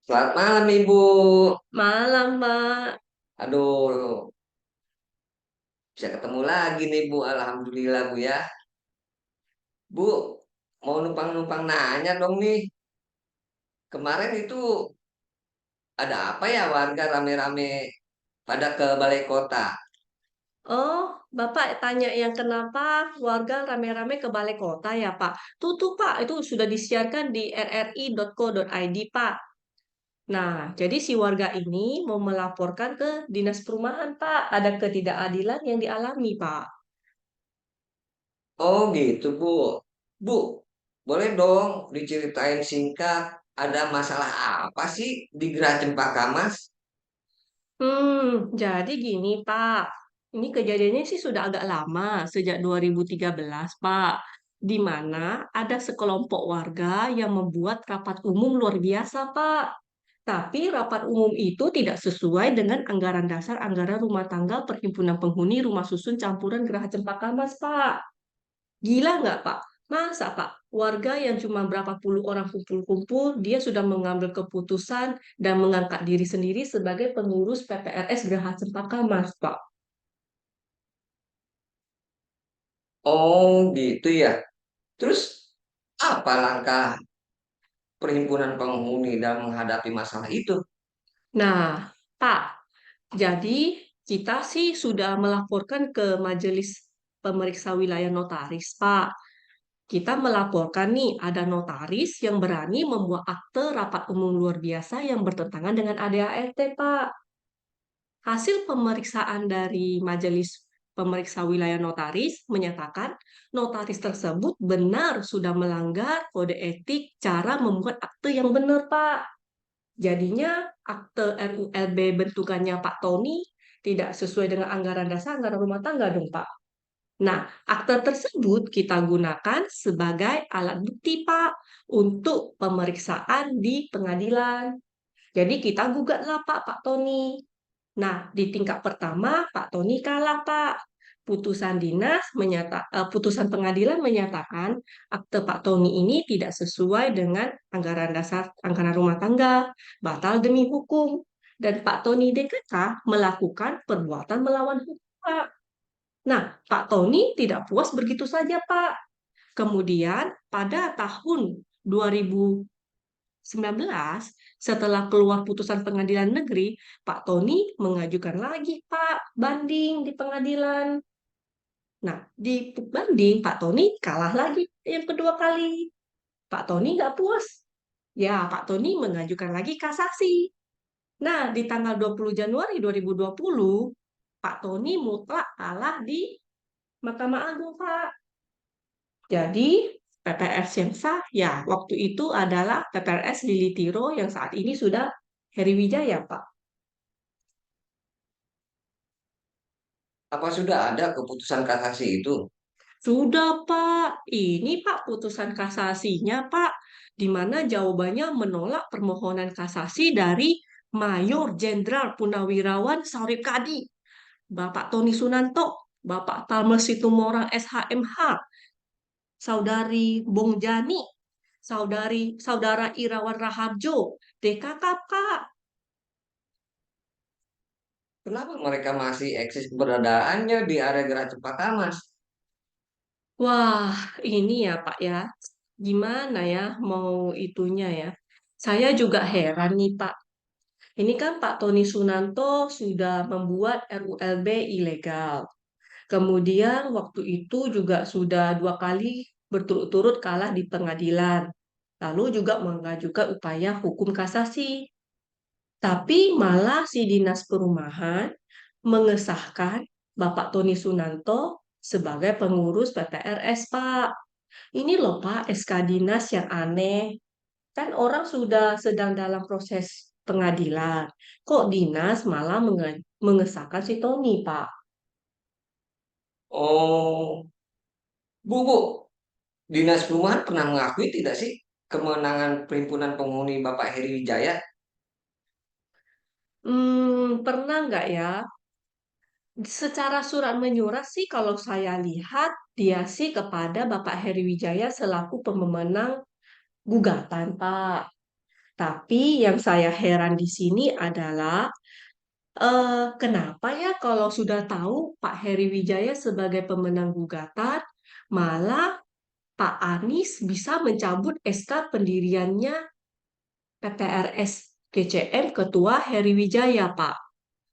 Selamat malam Ibu. Malam, Pak. Aduh, bisa ketemu lagi nih Bu. Alhamdulillah Bu ya. Bu, mau numpang-numpang nanya dong nih. Kemarin itu ada apa ya warga rame-rame pada ke balai kota? Oh, Bapak tanya yang kenapa warga rame-rame ke balai kota ya, Pak? Tuh, Pak, itu sudah disiarkan di rri.co.id, Pak. Nah, jadi si warga ini mau melaporkan ke Dinas Perumahan, Pak. Ada ketidakadilan yang dialami, Pak. Oh gitu Bu. Bu, boleh dong diceritain singkat ada masalah apa sih di Geraha Cempaka Mas? Jadi gini, Pak. Ini kejadiannya sih sudah agak lama, sejak 2013, Pak. Di mana ada sekelompok warga yang membuat rapat umum luar biasa, Pak. Tapi rapat umum itu tidak sesuai dengan anggaran dasar anggaran rumah tangga Perhimpunan Penghuni Rumah Susun Campuran Geraha Cempaka Mas, Pak. Gila nggak, Pak? Masa, Pak? Warga yang cuma berapa puluh orang kumpul-kumpul, dia sudah mengambil keputusan dan mengangkat diri sendiri sebagai pengurus PPRS Geraha Cempaka Mas, Pak. Oh gitu ya. Terus apa langkah perhimpunan penghuni dalam menghadapi masalah itu? Nah, Pak, jadi kita sih sudah melaporkan ke Majelis Pemeriksa Wilayah Notaris, Pak. Kita melaporkan nih ada notaris yang berani membuat akte rapat umum luar biasa yang bertentangan dengan ADART, Pak. Hasil pemeriksaan dari Majelis Pemeriksa Wilayah Notaris menyatakan notaris tersebut benar sudah melanggar kode etik cara membuat akte yang benar, Pak. Jadinya akte RULB bentukannya Pak Tony tidak sesuai dengan anggaran dasar anggaran rumah tangga dong, Pak. Nah, akte tersebut kita gunakan sebagai alat bukti, Pak, untuk pemeriksaan di pengadilan. Jadi kita gugatlah Pak Tony. Nah, di tingkat pertama Pak Tony kalah, Pak. Putusan pengadilan menyatakan akte Pak Tony ini tidak sesuai dengan anggaran dasar anggaran rumah tangga, batal demi hukum. Dan Pak Tony DKK melakukan perbuatan melawan hukum, Pak. Nah, Pak Tony tidak puas begitu saja, Pak. Kemudian pada tahun 2019, setelah keluar putusan pengadilan negeri, Pak Tony mengajukan lagi, Pak, banding di pengadilan. Nah, di banding, Pak Tony kalah lagi yang kedua kali. Pak Tony nggak puas. Ya, Pak Tony mengajukan lagi kasasi. Nah, di tanggal 20 Januari 2020, Pak Tony mutlak kalah di Mahkamah Agung, Pak. Jadi, PPRS yang sah, ya, waktu itu adalah PPRS Lili Tiro yang saat ini sudah Heri Wijaya, Pak. Apa sudah ada keputusan kasasi itu? Sudah, Pak. Ini, Pak, putusan kasasinya, Pak, di mana jawabannya menolak permohonan kasasi dari Mayor Jenderal Purnawirawan Saurip Kadi, Bapak Tony Sunanto, Bapak Talmer Situmorang SHMH, Saudari Bong Jani, Saudara Irawan Raharjo, DKK, Pak. Kenapa mereka masih eksis keberadaannya di area Geraha Cepaka Mas? Wah, ini ya Pak ya, gimana ya mau itunya ya. Saya juga heran nih Pak. Ini kan Pak Tony Sunanto sudah membuat RULB ilegal. Kemudian waktu itu juga sudah dua kali berturut-turut kalah di pengadilan. Lalu juga mengajukan upaya hukum kasasi. Tapi malah si Dinas Perumahan mengesahkan Bapak Tony Sunanto sebagai pengurus PPRS, Pak. Ini loh Pak, SK Dinas yang aneh. Kan orang sudah sedang dalam proses pengadilan. Kok Dinas malah mengesahkan si Tony, Pak? Oh, Bu, Dinas Perumahan pernah mengakui tidak sih kemenangan Perhimpunan Penghuni Bapak Heri Wijaya? Pernah nggak ya? Secara surat menyurat sih kalau saya lihat afiliasi kepada Bapak Heri Wijaya selaku pemenang gugatan, Pak. Tapi yang saya heran di sini adalah kenapa ya kalau sudah tahu Pak Heri Wijaya sebagai pemenang gugatan, malah Pak Anies bisa mencabut SK pendiriannya PPRS GCM Ketua Heri Wijaya, Pak.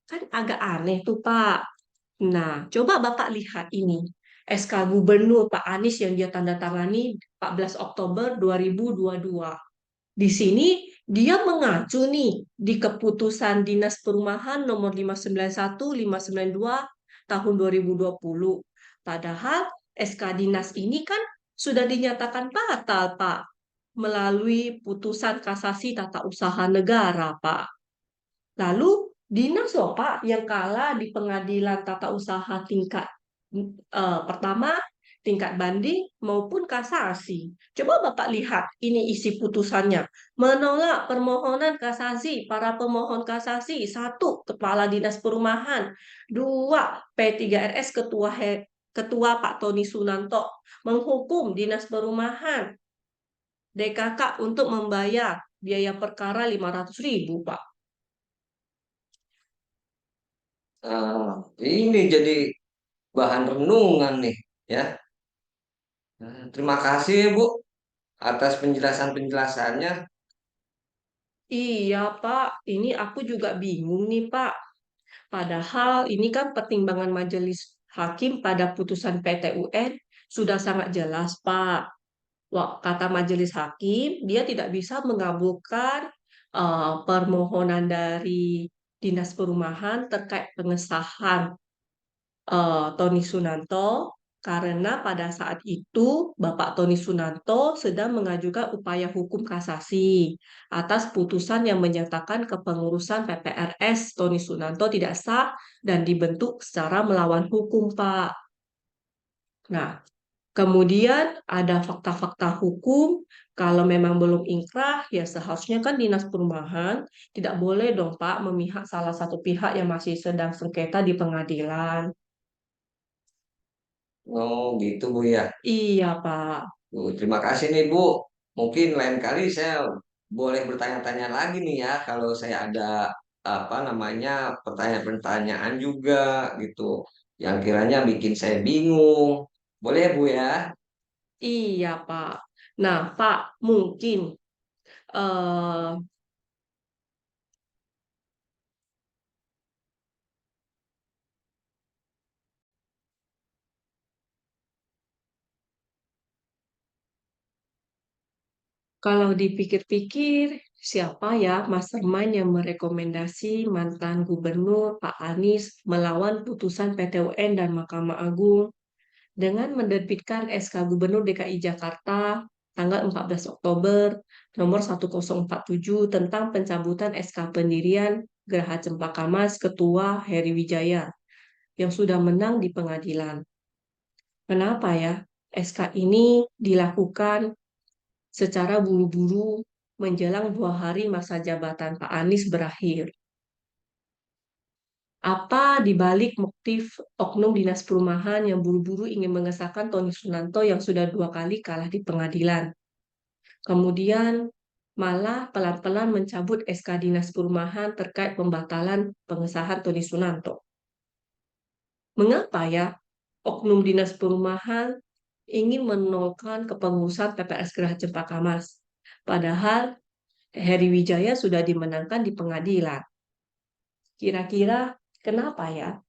Kan agak aneh tuh, Pak. Nah, coba Bapak lihat ini. SK Gubernur Pak Anies yang dia tanda tangani 14 Oktober 2022. Di sini dia mengacu nih di keputusan Dinas Perumahan nomor 591 592 tahun 2020. Padahal SK Dinas ini kan sudah dinyatakan batal, Pak, melalui putusan kasasi tata usaha negara, Pak. Lalu dinas loh Pak yang kalah di pengadilan tata usaha tingkat pertama, tingkat banding maupun kasasi. Coba Bapak lihat ini isi putusannya. Menolak permohonan kasasi para pemohon kasasi. Satu, Kepala Dinas Perumahan. Dua, P3RS Ketua Pak Tony Sunanto menghukum Dinas Perumahan DKK untuk membayar biaya perkara 500.000, Pak. Nah, ini jadi bahan renungan nih, ya. Nah, terima kasih ya, Bu, atas penjelasan-penjelasannya. Iya, Pak. Ini aku juga bingung nih, Pak. Padahal ini kan pertimbangan majelis hakim pada putusan PT UN sudah sangat jelas, Pak. Wah, kata majelis hakim, dia tidak bisa mengabulkan permohonan dari Dinas Perumahan terkait pengesahan Tony Sunanto karena pada saat itu Bapak Tony Sunanto sedang mengajukan upaya hukum kasasi atas putusan yang menyatakan kepengurusan PPRS Tony Sunanto tidak sah dan dibentuk secara melawan hukum, Pak. Nah, kemudian ada fakta-fakta hukum, kalau memang belum inkrah, ya seharusnya kan Dinas Perumahan tidak boleh dong Pak memihak salah satu pihak yang masih sedang sengketa di pengadilan. Oh, gitu, Bu, ya. Iya, Pak. Terima kasih nih Bu. Mungkin lain kali saya boleh bertanya-tanya lagi nih ya kalau saya ada apa namanya pertanyaan-pertanyaan juga gitu yang kiranya bikin saya bingung. Boleh ya Bu ya? Iya, Pak. Nah, Pak, mungkin eh, kalau dipikir-pikir, siapa ya mastermind yang merekomendasi mantan gubernur Pak Anies melawan putusan PT UN dan Mahkamah Agung dengan menerbitkan SK Gubernur DKI Jakarta tanggal 14 Oktober nomor 1047 tentang pencabutan SK pendirian Geraha Cempaka Mas Ketua Heri Wijaya yang sudah menang di pengadilan. Kenapa ya SK ini dilakukan secara buru-buru menjelang 2 hari masa jabatan Pak Anies berakhir? Apa dibalik motif oknum dinas perumahan yang buru-buru ingin mengesahkan Tony Sunanto yang sudah 2 kali kalah di pengadilan? Kemudian malah pelan-pelan mencabut SK Dinas Perumahan terkait pembatalan pengesahan Tony Sunanto. Mengapa ya oknum dinas perumahan ingin menolkan kepengurusan PPRS Geraha Cempaka Mas? Padahal Heri Wijaya sudah dimenangkan di pengadilan. Kira-kira kenapa ya?